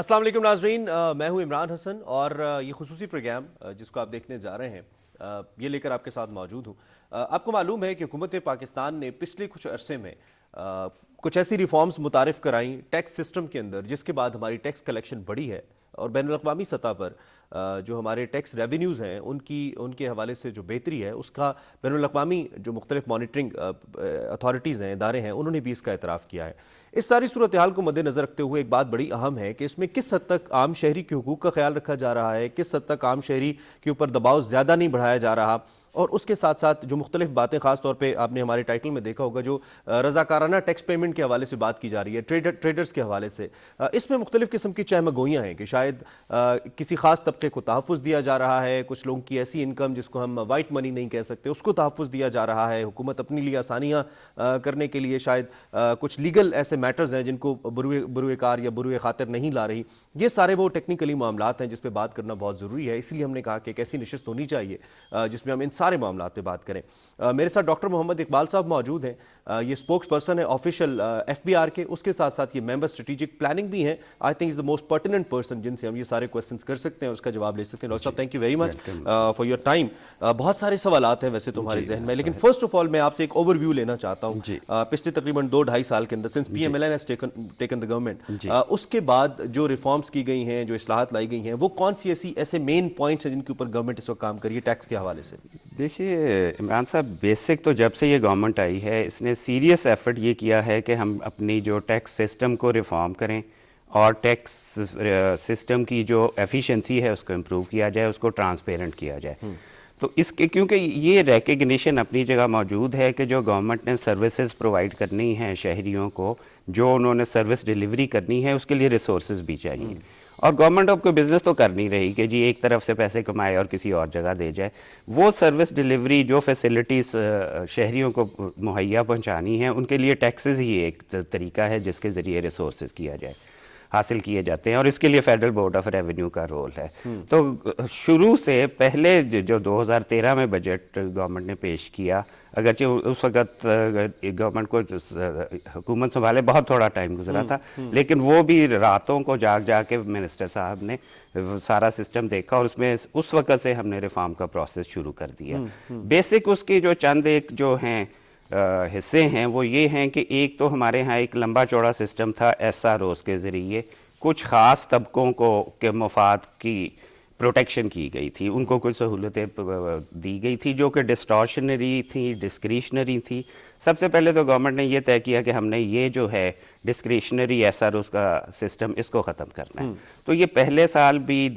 السلام علیکم ناظرین، میں ہوں عمران حسن اور یہ خصوصی پروگرام جس کو آپ دیکھنے جا رہے ہیں یہ لے کر آپ کے ساتھ موجود ہوں۔ آپ کو معلوم ہے کہ حکومت پاکستان نے پچھلے کچھ عرصے میں کچھ ایسی ریفارمز متعارف کرائیں ٹیکس سسٹم کے اندر، جس کے بعد ہماری ٹیکس کلیکشن بڑھی ہے اور بین الاقوامی سطح پر جو ہمارے ٹیکس ریونیوز ہیں ان کے حوالے سے جو بہتری ہے اس کا بین الاقوامی جو مختلف مانیٹرنگ اتھارٹیز ہیں، ادارے ہیں، انہوں نے بھی اس کا اعتراف کیا ہے۔ اس ساری صورتحال کو مد نظر رکھتے ہوئے ایک بات بڑی اہم ہے کہ اس میں کس حد تک عام شہری کے حقوق کا خیال رکھا جا رہا ہے، کس حد تک عام شہری کے اوپر دباؤ زیادہ نہیں بڑھایا جا رہا، اور اس کے ساتھ ساتھ جو مختلف باتیں، خاص طور پہ آپ نے ہمارے ٹائٹل میں دیکھا ہوگا جو رضاکارانہ ٹیکس پیمنٹ کے حوالے سے بات کی جا رہی ہے، ٹریڈرز کے حوالے سے، اس میں مختلف قسم کی چہمگوئیاں ہیں کہ شاید کسی خاص طبقے کو تحفظ دیا جا رہا ہے، کچھ لوگوں کی ایسی انکم جس کو ہم وائٹ منی نہیں کہہ سکتے اس کو تحفظ دیا جا رہا ہے، حکومت اپنے لیے آسانیاں کرنے کے لیے شاید کچھ لیگل ایسے میٹرز ہیں جن کو بروئے کار یا بروئے خاطر نہیں لا رہی۔ یہ سارے وہ ٹیکنیکلی معاملات ہیں جس پہ بات کرنا بہت ضروری ہے، اسی لیے ہم نے کہا کہ ایک ایسی نشست ہونی چاہیے جس میں ہم ان سارے معاملات پہ بات کریں۔ میرے ساتھ ڈاکٹر محمد اقبال صاحب موجود ہیں، یہ اسپوکس پرسن ہے آفیشیل ایف بی آر کے، اس کے ساتھ ساتھ یہ ممبر اسٹریٹجک پلاننگ بھی ہیں۔ I think is the most pertinent person جن سے ہم یہ سارے کویسچنس کر سکتے ہیں اور اس کا جواب لے سکتے ہیں۔ ڈاکٹر صاحب thank you very much for your time. بہت سارے سوالات ہیں ویسے تو ہمارے ذہن میں، لیکن فرسٹ آف آل میں آپ سے ایک اوور ویو لینا چاہتا ہوں۔ پچھلے تقریباً 2-2.5 سال کے اندر since P M L N has taken the government, اس کے بعد جو ریفارمز کی گئی ہیں، جو اصلاحات لائی گئی ہیں، وہ کون سی ایسے مین پوائنٹس ہیں جن کے اوپر گورنمنٹ اس وقت کام کر رہی ہے ٹیکس کے حوالے سے؟ دیکھیے عمران صاحب، بیسک تو جب سے یہ گورنمنٹ آئی ہے اس نے سیریس ایفرٹ یہ کیا ہے کہ ہم اپنی جو ٹیکس سسٹم کو ریفارم کریں اور ٹیکس سسٹم کی جو ایفیشنسی ہے اس کو امپروو کیا جائے، اس کو ٹرانسپیرنٹ کیا جائے۔ تو اس کے کیونکہ یہ ریکگنیشن اپنی جگہ موجود ہے کہ جو گورنمنٹ نے سروسز پرووائڈ کرنی ہیں شہریوں کو، جو انہوں نے سروس ڈیلیوری کرنی ہے، اس کے لیے ریسورسز بھی چاہیے۔ اور گورنمنٹ اب کوئی بزنس تو کر نہیں رہی کہ جی ایک طرف سے پیسے کمائے اور کسی اور جگہ دے جائے۔ وہ سروس ڈیلیوری، جو فیسلٹیز شہریوں کو مہیا پہنچانی ہیں، ان کے لیے ٹیکسز ہی ایک طریقہ ہے جس کے ذریعے ریسورسز کیا جائے، حاصل کیے جاتے ہیں، اور اس کے لیے فیڈرل بورڈ آف ریونیو کا رول ہے۔ تو شروع سے پہلے جو 2013 میں بجٹ گورنمنٹ نے پیش کیا، اگرچہ اس وقت گورنمنٹ کو حکومت سنبھالے بہت تھوڑا ٹائم گزرا تھا، لیکن وہ بھی راتوں کو جاگ کے منسٹر صاحب نے سارا سسٹم دیکھا اور اس میں اس وقت سے ہم نے ریفارم کا پروسیس شروع کر دیا۔ بیسک اس کی جو چند ایک جو ہیں حصے ہیں وہ یہ ہیں کہ ایک تو ہمارے ہاں ایک لمبا چوڑا سسٹم تھا ایس آر اوز کے ذریعے کچھ خاص طبقوں کو کے مفاد کی پروٹیکشن کی گئی تھی، ان کو کچھ سہولتیں دی گئی تھی جو کہ ڈسٹارشنری تھیں، ڈسکریشنری تھی۔ سب سے پہلے تو گورنمنٹ نے یہ طے کیا کہ ہم نے یہ جو ہے ڈسکریشنری ایس آر اوز کا سسٹم اس کو ختم کرنا ہے۔ تو یہ پہلے سال بھی،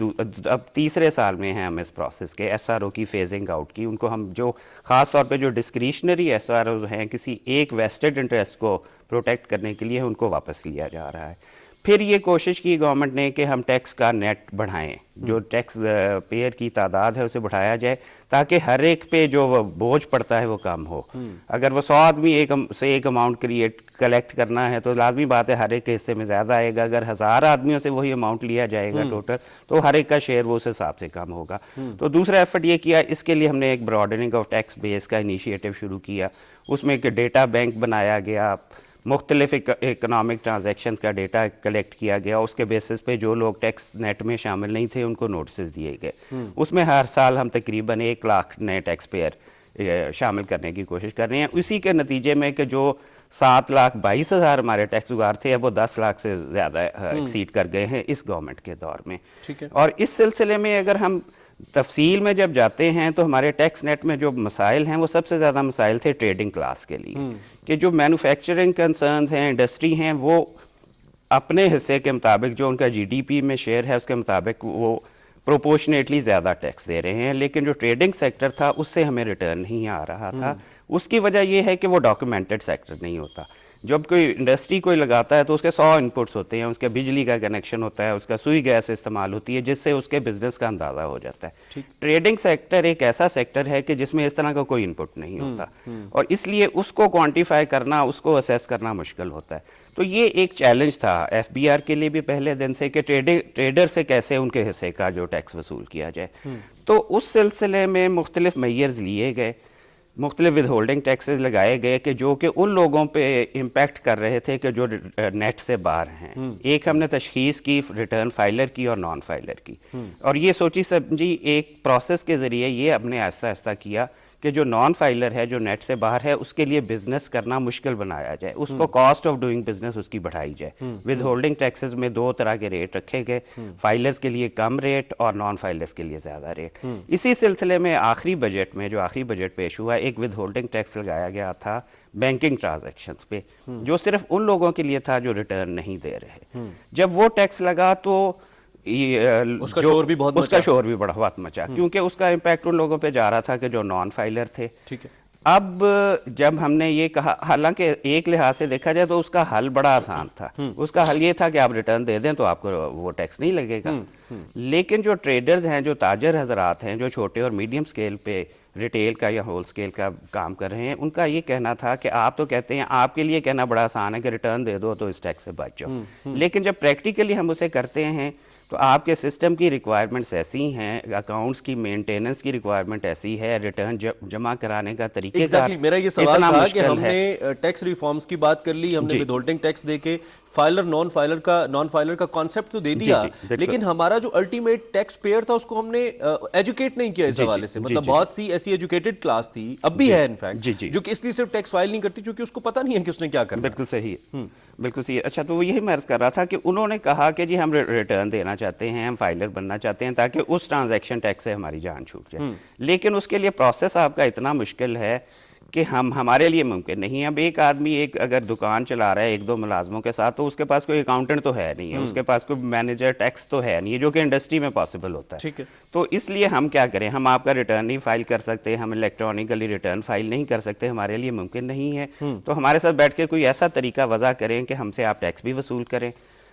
اب تیسرے سال میں ہیں ہم اس پروسیس کے ایس آر او کی فیزنگ آؤٹ کی۔ ان کو ہم جو خاص طور پہ جو ڈسکریشنری ایس آر اوز ہیں کسی ایک ویسٹڈ انٹرسٹ کو پروٹیکٹ کرنے کے لیے ان کو واپس لیا جا رہا ہے۔ پھر یہ کوشش کی گورنمنٹ نے کہ ہم ٹیکس کا نیٹ بڑھائیں، جو ٹیکس پیئر کی تعداد ہے اسے بڑھایا جائے تاکہ ہر ایک پہ جو بوجھ پڑتا ہے وہ کم ہو۔ اگر وہ 100 آدمی ایک اماؤنٹ کلیکٹ کرنا ہے تو لازمی بات ہے ہر ایک کے حصے میں زیادہ آئے گا۔ اگر 1000 آدمیوں سے وہی اماؤنٹ لیا جائے گا ٹوٹل تو ہر ایک کا شیئر وہ اس حساب سے کم ہوگا۔ تو دوسرا ایفرٹ یہ کیا، اس کے لیے ہم نے ایک براڈننگ آف ٹیکس بیس کا انیشیٹو شروع کیا۔ اس میں ایک ڈیٹا بینک بنایا گیا، مختلف اکنامک ٹرانزیکشنز کا ڈیٹا کلیکٹ کیا گیا، اس کے بیسس پہ جو لوگ ٹیکس نیٹ میں شامل نہیں تھے ان کو نوٹسز دیے گئے۔ اس میں ہر سال ہم تقریباً 1 لاکھ نئے ٹیکس پیئر شامل کرنے کی کوشش کر رہے ہیں۔ اسی کے نتیجے میں کہ جو 7,22,000 ہمارے ٹیکس گزار تھے اب وہ 10 لاکھ سے زیادہ ایکسیڈ کر گئے ہیں اس گورنمنٹ کے دور میں۔ اور اس سلسلے میں اگر ہم تفصیل میں جب جاتے ہیں تو ہمارے ٹیکس نیٹ میں جو مسائل ہیں وہ سب سے زیادہ مسائل تھے ٹریڈنگ کلاس کے لیے، کہ جو مینوفیکچرنگ کنسرنز ہیں، انڈسٹری ہیں، وہ اپنے حصے کے مطابق جو ان کا جی ڈی پی میں شیئر ہے اس کے مطابق وہ پروپورشنیٹلی زیادہ ٹیکس دے رہے ہیں، لیکن جو ٹریڈنگ سیکٹر تھا اس سے ہمیں ریٹرن نہیں آ رہا تھا۔ اس کی وجہ یہ ہے کہ وہ ڈاکیومنٹڈ سیکٹر نہیں ہوتا۔ جب کوئی انڈسٹری کوئی لگاتا ہے تو اس کے 100 انپٹس ہوتے ہیں، اس کے بجلی کا کنیکشن ہوتا ہے، اس کا سوئی گیس استعمال ہوتی ہے، جس سے اس کے بزنس کا اندازہ ہو جاتا ہے۔ ٹریڈنگ سیکٹر ایک ایسا سیکٹر ہے کہ جس میں اس طرح کا کوئی انپٹ نہیں ہوتا، اور اس لیے اس کو کوانٹیفائی کرنا، اس کو اسیس کرنا مشکل ہوتا ہے۔ تو یہ ایک چیلنج تھا ایف بی آر کے لیے بھی پہلے دن سے کہ ٹریڈر سے کیسے ان کے حصے کا جو ٹیکس وصول کیا جائے۔ تو اس سلسلے میں مختلف میئرز لیے گئے۔ مختلف ود ہولڈنگ ٹیکسز لگائے گئے کہ جو کہ ان لوگوں پہ امپیکٹ کر رہے تھے کہ جو نیٹ سے باہر ہیں. ایک ہم نے تشخیص کی ریٹرن فائلر کی اور نان فائلر کی, اور یہ سوچی سمجھی ایک پروسیس کے ذریعے یہ ہم نے آہستہ آہستہ کیا کہ جو نان فائلر ہے, جو نیٹ سے باہر ہے, اس کے لیے بزنس کرنا مشکل بنایا جائے, اس کو کاسٹ آف ڈوئنگ بزنس اس کی بڑھائی جائے. ود ہولڈنگ ٹیکسز میں 2 طرح کے ریٹ رکھے گئے, فائلرز کے لیے کم ریٹ اور نان فائلرز کے لیے زیادہ ریٹ. اسی سلسلے میں آخری بجٹ پیش ہوا, ایک ود ہولڈنگ ٹیکس لگایا گیا تھا بینکنگ ٹرانزیکشنز پہ, جو صرف ان لوگوں کے لیے تھا جو ریٹرن نہیں دے رہے. جب وہ ٹیکس لگا تو اس کا شور بھی بہت مچا, کیونکہ اس کا امپیکٹ ان لوگوں پہ جا رہا تھا کہ جو نان فائلر تھے. ٹھیک ہے. اب جب ہم نے یہ کہا, حالانکہ ایک لحاظ سے دیکھا جائے تو اس کا حل بڑا آسان تھا. اس کا حل یہ تھا کہ آپ ریٹرن دے دیں تو آپ کو وہ ٹیکس نہیں لگے گا. لیکن جو ٹریڈرز ہیں, جو تاجر حضرات ہیں, جو چھوٹے اور میڈیم سکیل پہ ریٹیل کا یا ہول سکیل کا کام کر رہے ہیں, ان کا یہ کہنا تھا کہ آپ تو کہتے ہیں, آپ کے لیے کہنا بڑا آسان ہے کہ ریٹرن دے دو تو اس ٹیکس سے بچ جاؤ, لیکن جب پریکٹیکلی ہم اسے کرتے ہیں تو آپ کے سسٹم کی ریکوائرمنٹس ایسی ہیں, اکاؤنٹس کی مینٹیننس کی ریکوائرمنٹ ایسی ہے, ریٹرن جمع کرانے کا طریقہ کار میرا یہ سوال تھا کہ ہم نے ٹیکس ریفارمز کی بات کر لی, ہم نے ود ہولڈنگ ٹیکس دے کے فائلر نان فائلر کا کانسیپٹ تو دے دیا, لیکن ہمارا جو الٹیمیٹ ٹیکس پیئر تھا اس کو ہم نے ایجوکیٹ نہیں کیا اس حوالے سے. مطلب بہت سی ایسی ایجوکیٹڈ کلاس تھی, اب بھی ہے انفیکٹ, جو کہ اس لیے صرف ٹیکس فائل نہیں کرتی کیونکہ اس کو پتہ نہیں ہے کہ اس نے کیا کرنا. بالکل صحیح ہے, بالکل صحیح. اچھا, تو وہ یہی میں عرض کر رہا تھا کہ انہوں نے کہا کہ جی ہم ریٹرن دینا چاہتے ہیں, ہم فائلر بننا چاہتے ہیں تاکہ اس ٹرانزیکشن ٹیکس سے ہماری جان چھوٹ جائے. لیکن اس کے لیے پروسیس آپ کا اتنا مشکل ہے کہ ہمارے لیے ممکن نہیں ہے. اب ایک آدمی اگر دکان چلا رہا ہے 1-2 ملازموں کے ساتھ, تو اس کے پاس کوئی اکاؤنٹنٹ تو ہے نہیں ہے, اس کے پاس کوئی مینیجر ٹیکس تو ہے نہیں ہے, جو کہ انڈسٹری میں پاسبل ہوتا ہے. ٹھیک ہے. تو اس لیے ہم کیا کریں, ہم آپ کا ریٹرن نہیں فائل کر سکتے, ہم الیکٹرانکلی ریٹرن فائل نہیں کر سکتے, ہمارے لیے ممکن نہیں ہے. تو ہمارے ساتھ بیٹھ کے کوئی ایسا طریقہ وضع کریں کہ ہم سے آپ ٹیکس بھی وصول کریں,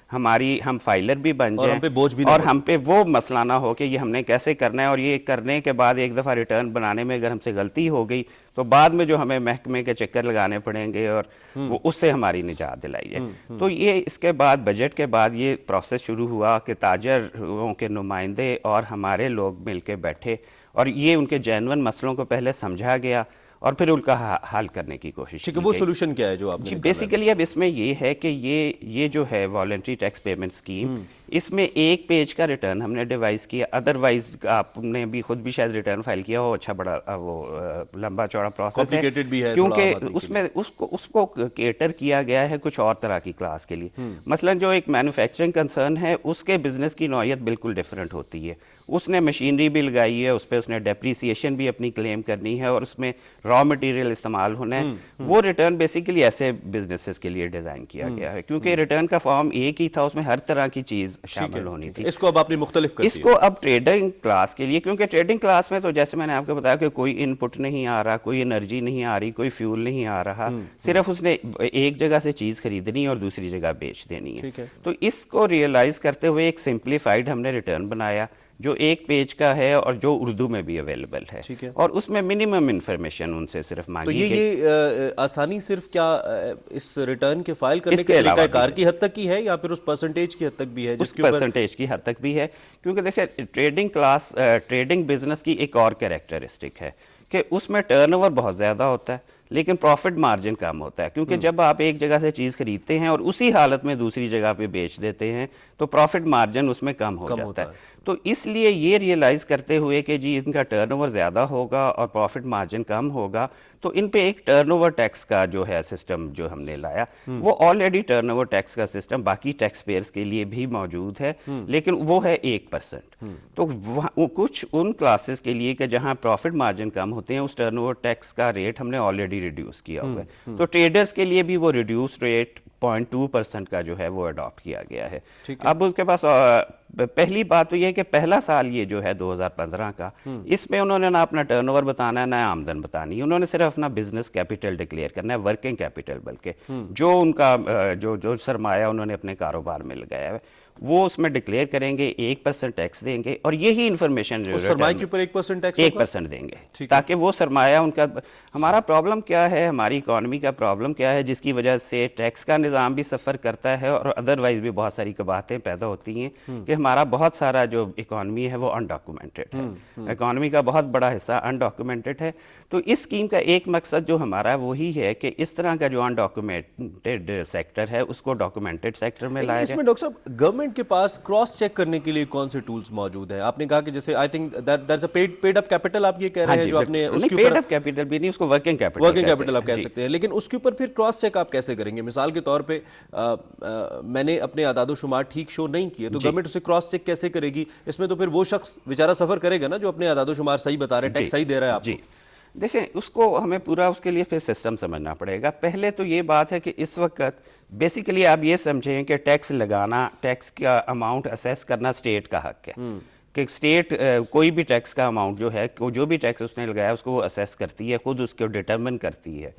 ہم فائلر بھی بن جائیں, اور ہم پہ وہ مسئلہ نہ ہو کہ یہ ہم نے کیسے کرنا ہے, اور یہ کرنے کے بعد ایک دفعہ ریٹرن بنانے میں اگر ہم سے غلطی ہو گئی تو بعد میں جو ہمیں محکمے کے چکر لگانے پڑیں گے اور وہ اس سے ہماری نجات دلائی جائے. تو یہ اس کے بعد بجٹ کے بعد یہ پروسیس شروع ہوا کہ تاجروں کے نمائندے اور ہمارے لوگ مل کے بیٹھے, اور یہ ان کے جینون مسئلوں کو پہلے سمجھا گیا اور پھر ان کا حل کرنے کی کوشش. ٹھیک ہے, وہ سولوشن کیا ہے جو آپ نے؟ بیسیکلی اب اس میں یہ ہے کہ یہ جو ہے والنٹری ٹیکس پیمنٹ اسکیم, اس میں ایک پیج کا ریٹرن ہم نے ڈیوائز کیا. ادروائز آپ نے بھی خود بھی شاید ریٹرن فائل کیا ہو, اچھا بڑا وہ لمبا چوڑا پروسیس ہے, کیونکہ اس میں اس کو کیٹر کیا گیا ہے کچھ اور طرح کی کلاس کے لیے. مثلا جو ایک مینوفیکچرنگ کنسرن ہے, اس کے بزنس کی نوعیت بالکل ڈفرینٹ ہوتی ہے. اس نے مشینری بھی لگائی ہے, اس پہ اس نے ڈیپریسیشن بھی اپنی کلیم کرنی ہے, اور اس میں را مٹیریل استعمال ہونا ہے. وہ ریٹرن بیسیکلی ایسے بزنسز کے لیے ڈیزائن کیا گیا ہے, کیونکہ ریٹرن کا فارم ایک ہی تھا, اس میں ہر طرح کی چیز شامل ہونی تھی. اس کو اب آپ نے مختلف کر دیا. اس کو اب ٹریڈنگ کلاس کے لیے, کیونکہ ٹریڈنگ کلاس میں تو جیسے میں نے آپ کو بتایا کہ کوئی ان پٹ نہیں آ رہا, کوئی انرجی نہیں آ رہی, کوئی فیول نہیں آ رہا, صرف اس نے ایک جگہ سے چیز خریدنی اور دوسری جگہ بیچ دینی ہے. تو اس کو ریئلائز کرتے ہوئے ایک سمپلیفائڈ ہم نے ریٹرن بنایا جو ایک پیج کا ہے اور جو اردو میں بھی اویلیبل ہے, اور اس میں منیمم انفارمیشن ان سے صرف مانگی گئی. تو یہ آسانی صرف کیا اس ریٹرن کے فائل کرنے کے طریقہ کار کی حد تک کی ہے, یا پھر اس پرسنٹیج کی حد تک بھی ہے؟ اس پرسنٹیج کی حد تک بھی ہے, کیونکہ دیکھیں ٹریڈنگ بزنس کی ایک اور کیریکٹرسٹک ہے کہ اس میں ٹرن اوور بہت زیادہ ہوتا ہے لیکن پروفٹ مارجن کم ہوتا ہے, کیونکہ جب آپ ایک جگہ سے چیز خریدتے ہیں اور اسی حالت میں دوسری جگہ پہ بیچ دیتے ہیں تو پروفٹ مارجن اس میں کم ہو جاتا ہے. تو اس لیے یہ ریئلائز کرتے ہوئے کہ جی ان کا ٹرن اوور زیادہ ہوگا اور پروفٹ مارجن کم ہوگا, تو ان پہ ایک ٹرن اوور ٹیکس کا جو ہے سسٹم جو ہم نے لایا, وہ آلریڈی ٹرن اوور ٹیکس کا سسٹم باقی ٹیکس پیئرز کے لیے بھی موجود ہے, لیکن وہ ہے 1%. تو کچھ ان کلاسز کے لیے کہ جہاں پروفٹ مارجن کم ہوتے ہیں, اس ٹرن اوور ٹیکس کا ریٹ ہم نے آلریڈی ریڈیوس کیا ہوا ہے. تو ٹریڈرز کے لیے بھی وہ ریڈیوس ریٹ 0.2% کا جو ہے وہ اڈاپٹ کیا گیا ہے. اب اس کے پاس پہلی بات تو یہ ہے کہ پہلا سال یہ جو ہے 2015 کا, اس میں انہوں نے نہ اپنا ٹرن اوور بتانا ہے نہ آمدن بتانی ہے, انہوں نے صرف اپنا بزنس کیپیٹل ڈکلیئر کرنا ہے, ورکنگ کیپیٹل, بلکہ جو ان کا جو سرمایہ انہوں نے اپنے کاروبار میں لگایا ہے وہ اس میں ڈکلیئر کریں گے, 1% ٹیکس دیں گے, اور یہی انفارمیشن جو سرمایہ کے اوپر 1% ٹیکس 1% دیں گے, تاکہ وہ سرمایہ ان کا. ہمارا پرابلم کیا ہے, ہماری اکانومی کا پرابلم کیا ہے, جس کی وجہ سے ٹیکس کا نظام بھی سفر کرتا ہے اور ادروائز بھی بہت ساری قباحتیں پیدا ہوتی ہیں کہ ہمارا بہت سارا جو اکانومی ہے وہ انڈاکومنٹڈ ہے. اکانومی کا بہت بڑا حصہ انڈاکومنٹڈ ہے. تو اس اسکیم کا ایک مقصد جو ہمارا وہی ہے کہ اس طرح کا جو انڈاکومنٹڈ سیکٹر ہے اس کو ڈاکومنٹڈ سیکٹر میں لایا اس جائے. میں ڈاکٹر صاحب گورنمنٹ کے پاس کراس چیک کرنے کے لیے کون سے ٹولز موجود ہیں؟ آپ نے کہا کہ جیسے I think there's a paid up capital, آپ یہ کہہ رہے ہیں جو آپ نے اس کے پیڈ اوپر اپ کیپٹل بھی نہیں، اس کو ورکنگ کیپٹل آپ کہہ سکتے ہیں، لیکن اس کے اوپر پھر کراس چیک آپ کیسے کریں گے؟ مثال کے طور پہ میں نے اپنے اعداد و شمار ٹھیک شو نہیں کیے تو گورنمنٹ اسے کراس چیک کیسے کرے گی؟ اس میں تو پھر وہ شخص بیچارہ سفر کرے گا نا جو اپنے اعداد و شمار صحیح بتا رہے ہیں، ٹیکس صحیح دے رہا ہے آپ کو. دیکھیں اس کو ہمیں پورا اس کے لیے پھر سسٹم سمجھنا پڑے گا. پہلے تو یہ بات ہے کہ اس وقت بیسیکلی آپ یہ سمجھیں کہ ٹیکس لگانا، ٹیکس کا اماؤنٹ اسیس کرنا اسٹیٹ کا حق ہے، کہ اسٹیٹ کوئی بھی ٹیکس کا اماؤنٹ جو ہے، جو بھی ٹیکس اس نے لگایا اس کو وہ اسیس کرتی ہے، خود اس کو ڈٹرمن کرتی ہے.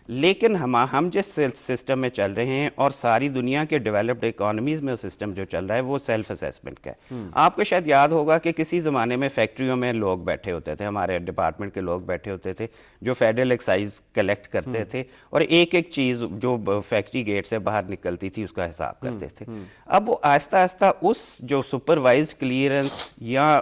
لیکن ہم جس سسٹم میں چل رہے ہیں اور ساری دنیا کے ڈیولپڈ اکانومیز میں سسٹم جو چل رہا ہے وہ سیلف اسیسمنٹ کا ہے. آپ کو شاید یاد ہوگا کہ کسی زمانے میں فیکٹریوں میں لوگ بیٹھے ہوتے تھے، ہمارے ڈپارٹمنٹ کے لوگ بیٹھے ہوتے تھے جو فیڈرل ایکسائز کلیکٹ کرتے تھے اور ایک ایک چیز جو فیکٹری گیٹ سے باہر نکلتی تھی اس کا حساب کرتے تھے. اب وہ آہستہ آہستہ اس جو سپروائزڈ کلیئرنس یا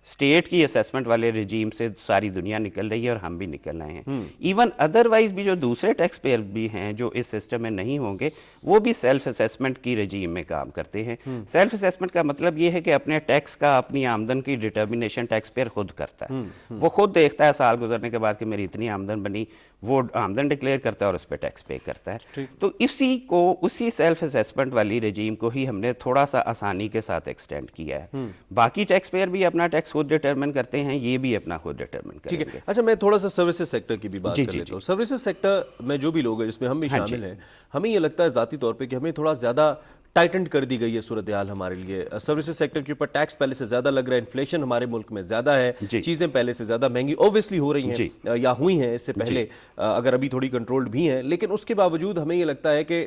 اسٹیٹ کی اسیسمنٹ والے رجیم سے ساری دنیا نکل رہی ہے اور ہم بھی نکل رہے ہیں. ایون ادروائز بھی جو دوسرے ٹیکس پیئر بھی ہیں جو اس سسٹم میں نہیں ہوں گے وہ بھی سیلف اسیسمنٹ کی رجیم میں کام کرتے ہیں. سیلف اسیسمنٹ کا مطلب یہ ہے کہ اپنے ٹیکس کا، اپنی آمدن کی ڈٹرمنیشن ٹیکس پیئر خود کرتا ہے. وہ خود دیکھتا ہے سال گزرنے کے بعد کہ میری اتنی آمدن بنی، وہ آمدن ڈکلیئر کرتا ہے اور اس پہ ٹیکس پے کرتا ہے. تو اسی سیلف اسیسمنٹ والی رجیم کو ہی ہم نے تھوڑا سا آسانی کے ساتھ ایکسٹینڈ کیا ہے. باقی ٹیکس پیئر بھی اپنا ٹیکس خود ڈٹرمن کرتے ہیں، یہ بھی اپنا خود ڈٹرمن کریں گے. اچھا، میں تھوڑا سا سروسز سیکٹر کی بھی بات کر لیتا ہوں. سروسز سیکٹر میں جو بھی لوگ ہیں جس میں ہم بھی شامل ہیں، ہمیں یہ لگتا ہے ذاتی طور پہ کہ ہمیں تھوڑا زیادہ ٹائٹنڈ کر دی گئی ہے صورتحال ہمارے لیے. سروسز سیکٹر کے اوپر ٹیکس پہلے سے زیادہ لگ رہا ہے، انفلیشن ہمارے ملک میں زیادہ ہے، چیزیں پہلے سے زیادہ مہنگی اوبویسلی ہو رہی ہیں یا ہوئی ہیں اس سے پہلے، اگر ابھی تھوڑی کنٹرولڈ بھی ہیں، لیکن اس کے باوجود ہمیں یہ لگتا ہے کہ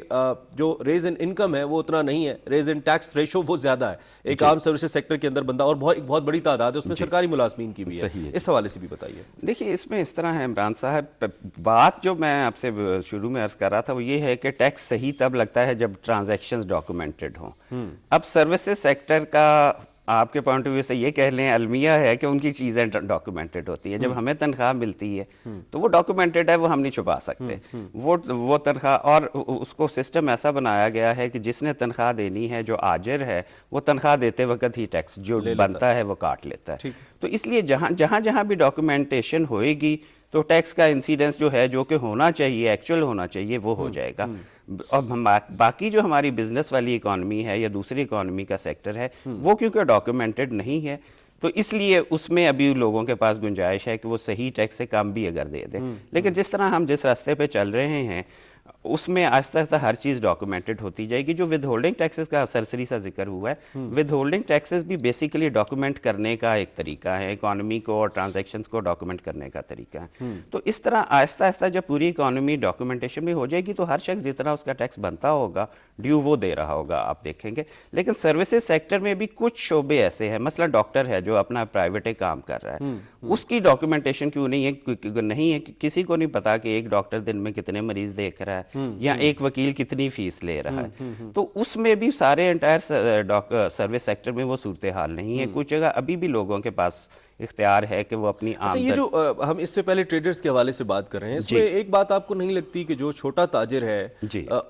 جو ریز ان انکم ہے وہ اتنا نہیں ہے، ریز ان ٹیکس ریشو وہ زیادہ ہے. ایک عام سروسز سیکٹر کے اندر بندہ اور ایک بہت بڑی تعداد ہے اس میں سرکاری ملازمین کی بھی ہے. اس حوالے سے بھی بتائیے. دیکھیے اس میں اس طرح ہے عمران صاحب، بات جو میں آپ سے شروع میں عرض کر رہا تھا وہ یہ ہے کہ ٹیکس صحیح تب لگتا ہے جب ٹرانزیکشنز ڈاکومنٹڈ ہوں. اب سروسز سیکٹر کا آپ کے پوائنٹ آف ویو سے یہ کہہ لیں المیہ ہے کہ ان کی چیزیں ڈاکومنٹڈ ہوتی ہیں. جب ہمیں تنخواہ ملتی ہے تو وہ ڈاکومنٹڈ ہے، وہ ہم نہیں چھپا سکتے. وہ تنخواہ، اور اس کو سسٹم ایسا بنایا گیا ہے کہ جس نے تنخواہ دینی ہے، جو آجر ہے، وہ تنخواہ دیتے وقت ہی ٹیکس جو بنتا ہے وہ کاٹ لیتا ہے. تو اس لیے جہاں بھی ڈاکومنٹیشن ہوئے گی تو ٹیکس کا انسیڈنس جو ہے، جو کہ ہونا چاہیے، ایکچوئل ہونا چاہیے، وہ ہو جائے گا. اور باقی جو ہماری بزنس والی اکانومی ہے یا دوسری اکانومی کا سیکٹر ہے وہ کیونکہ ڈاکومنٹڈ نہیں ہے تو اس لیے اس میں ابھی لوگوں کے پاس گنجائش ہے کہ وہ صحیح ٹیکس سے کم بھی اگر دے دیں. لیکن جس طرح ہم جس راستے پہ چل رہے ہیں اس میں آہستہ آہستہ ہر چیز ڈاکومنٹڈ ہوتی جائے گی. جو ود ہولڈنگ ٹیکسز کا سرسری سا ذکر ہوا ہے، ود ہولڈنگ ٹیکسز بھی بیسیکلی ڈاکومنٹ کرنے کا ایک طریقہ ہے، اکانومی کو اور ٹرانزیکشنز کو ڈاکومنٹ کرنے کا طریقہ ہے. تو اس طرح آہستہ آہستہ جب پوری اکانومی ڈاکومنٹیشن میں ہو جائے گی تو ہر شخص جتنا اس کا ٹیکس بنتا ہوگا ڈیو وہ دے رہا ہوگا، آپ دیکھیں گے. لیکن سروسز سیکٹر میں بھی کچھ شعبے ایسے ہیں، مثلا ڈاکٹر ہے جو اپنا پرائیویٹ کام کر رہا ہے، اس کی ڈاکومنٹیشن کیوں نہیں ہے کہ کسی کو نہیں پتا کہ ایک ڈاکٹر دن میں کتنے مریض دیکھ رہا ہے یا ایک وکیل کتنی فیس لے رہا ہے. تو اس میں بھی سارے انٹائر سروس سیکٹر میں وہ صورتحال نہیں ہے. کچھ جگہ ابھی بھی لوگوں کے پاس اختیار ہے کہ وہ اپنی آمدن. یہ جو ہم اس سے پہلے ٹریڈرز کے حوالے سے بات کر رہے ہیں، اس میں ایک بات آپ کو نہیں لگتی کہ جو چھوٹا تاجر ہے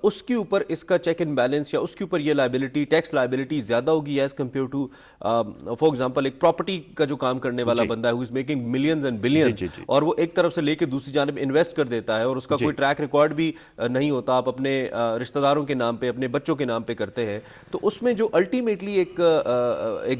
اس کے اوپر اس کا چیک اینڈ بیلنس یا اس کے اوپر یہ لائبلٹی، ٹیکس لائبلٹی زیادہ ہوگی as compared to for example ایک پراپرٹی کا جو کام کرنے والا بندہ ہے who is making millions and billions, اور وہ ایک طرف سے لے کے دوسری جانب انویسٹ کر دیتا ہے اور اس کا کوئی ٹریک ریکارڈ بھی نہیں ہوتا، آپ اپنے رشتہ داروں کے نام پہ، اپنے بچوں کے نام پہ کرتے ہیں. تو اس میں جو الٹیمیٹلی ایک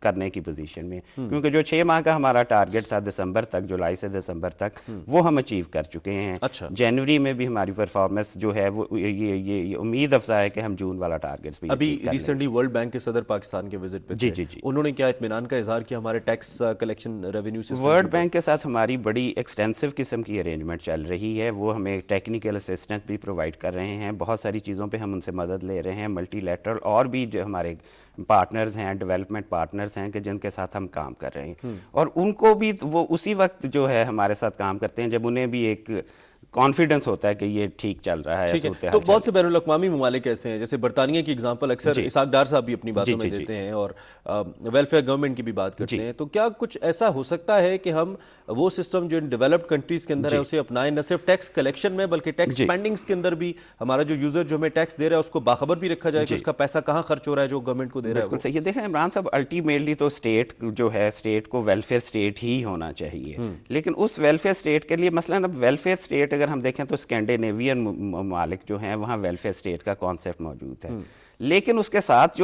کرنے کی پوزیشن میں، کیونکہ جو 6 ماہ کا ہمارا ٹارگٹ تھا دسمبر تک، جولائی سے دسمبر تک، وہ ہم اچیو کر چکے ہیں۔ اچھا، جنوری میں بھی ہماری پرفارمنس جو ہے وہ یہ امید افزا ہے کہ ہم جون والا ٹارگٹ بھی ابھی ریسنٹلی ورلڈ بینک کے صدر پاکستان کے وزٹ پہ تھے، انہوں نے کیا اطمینان کا اظہار کیا ہمارے tax collection revenue system? World Bank کے ساتھ ہماری بڑی ایکسٹینسو قسم کی ارینجمنٹ چل رہی ہے، وہ ہمیں ٹیکنیکل اسسٹنس بھی پرووائڈ کر رہے ہیں، بہت ساری چیزوں پہ ہم ان سے مدد لے رہے ہیں، ملٹی لیٹرل اور بھی جو ہمارے پارٹنرز ہیں، ڈیولپمنٹ پارٹنرز ہیں کہ جن کے ساتھ ہم کام کر رہے ہیں، اور ان کو بھی وہ اسی وقت جو ہے ہمارے ساتھ کام کرتے ہیں جب انہیں بھی ایک کانفیڈنس ہوتا ہے کہ یہ ٹھیک چل رہا ہے۔ تو بہت سے بین الاقوامی ممالک ایسے ہیں، جیسے برطانیہ کی اگزامپل اکثر اسحاق ڈار صاحب بھی اپنی باتوں میں دیتے ہیں، اور ویلفیئر گورنمنٹ کی بھی بات کرتے ہیں، تو کیا کچھ ایسا ہو سکتا ہے کہ ہم وہ سسٹم جو ان ڈیولپڈ کنٹریز کے اندر ہے اسے اپنائیں، نہ صرف ٹیکس کلیکشن میں بلکہ ٹیکس سپینڈنگز کے اندر بھی ہمارا جو یوزر جو ہمیں ٹیکس دے رہا ہے اس کو باخبر بھی رکھا جائے کہ اس کا پیسہ کہاں خرچ ہو رہا ہے جو گورنمنٹ کو دے رہا ہے؟ بالکل صحیح۔ دیکھیں عمران صاحب، الٹیمیٹلی تو اسٹیٹ جو ہے، اسٹیٹ کو ویلفیئر اسٹیٹ ہی ہونا چاہیے، لیکن اس ویلفیئر اسٹیٹ کے لیے مثلاً اب ویلفیئر اسٹیٹ اگر ہم دیکھیں تو اسکینڈینیوین ممالک جو ہیں وہاں ویلفیئر اسٹیٹ کا کانسیپٹ موجود ہے، لیکن اس کے ساتھ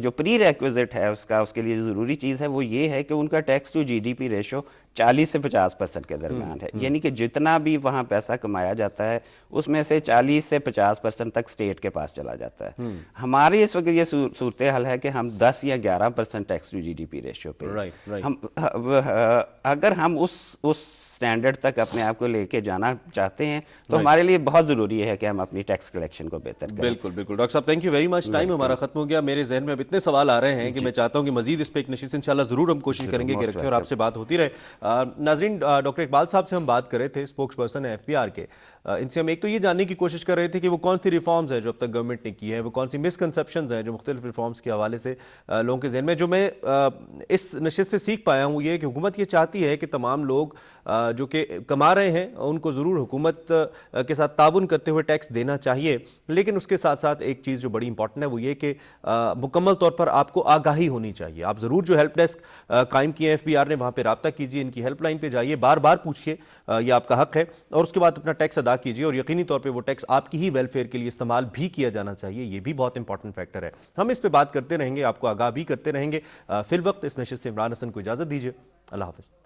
جو پری ریکویزٹ ہے اس کے لیے ضروری چیز ہے وہ یہ ہے کہ ان کا ٹیکس ٹو جی ڈی پی ریشو 40 سے 50% کے درمیان ہے، یعنی کہ جتنا بھی وہاں پیسہ کمایا جاتا ہے اس میں سے 40 سے 50% تک اسٹیٹ کے پاس چلا جاتا ہے۔ ہماری اس وقت یہ صورتحال ہے کہ ہم 10 یا 11% ٹیکس ٹو جی ڈی پی ریشو پہ، اگر ہم اس اسٹینڈرڈ تک اپنے آپ کو لے کے جانا چاہتے ہیں تو ہمارے لیے بہت ضروری ہے کہ ہم اپنی ٹیکس کلیکشن کو بہتر کریں۔ بالکل بالکل ڈاکٹر صاحب، thank you very much, time ہمارا ختم ہو گیا۔ میرے ذہن میں اب اتنے سوال آ رہے ہیں کہ میں چاہتا ہوں کہ مزید اس پہ ایک نشست انشاءاللہ ضرور ہم کوشش کریں گے کہ رکھیں اور آپ سے بات ہوتی رہے۔ ناظرین، ڈاکٹر اقبال صاحب سے ہم بات کر رہے تھے، اسپوکس پرسن ہیں ایف بی آر کے، ان سے ہم ایک تو یہ جاننے کی کوشش کر رہے تھے کہ وہ کون سی ریفارمز ہیں جو اب تک گورنمنٹ نے کی ہیں، وہ کون سی مسکنسیپشنز ہیں جو مختلف ریفارمز کے حوالے سے لوگوں کے ذہن میں، جو میں اس نشست سے سیکھ پایا ہوں یہ کہ حکومت یہ چاہتی ہے کہ تمام لوگ جو کہ کما رہے ہیں ان کو ضرور حکومت کے ساتھ تعاون کرتے ہوئے ٹیکس دینا چاہیے، لیکن اس کے ساتھ ساتھ ایک چیز جو بڑی امپورٹنٹ ہے وہ یہ کہ مکمل طور پر آپ کو آگاہی ہونی چاہیے۔ آپ ضرور جو ہیلپ ڈیسک قائم کیے ہیں ایف بی آر نے وہاں پہ رابطہ کیجیے، ان کی ہیلپ لائن پہ جائیے، بار بار پوچھیے، یہ آپ کا حق ہے، اور اس کے بعد اپنا ٹیکس ادا کیجیے، اور یقینی طور پہ وہ ٹیکس آپ کی ہی ویلفیئر کے لیے استعمال بھی کیا جانا چاہیے، یہ بھی بہت امپورٹنٹ فیکٹر ہے۔ ہم اس پہ بات کرتے رہیں گے، آپ کو آگاہ بھی کرتے رہیں گے۔ فی الوقت اس نشست سے عمران حسن کو اجازت دیجیے، اللہ حافظ۔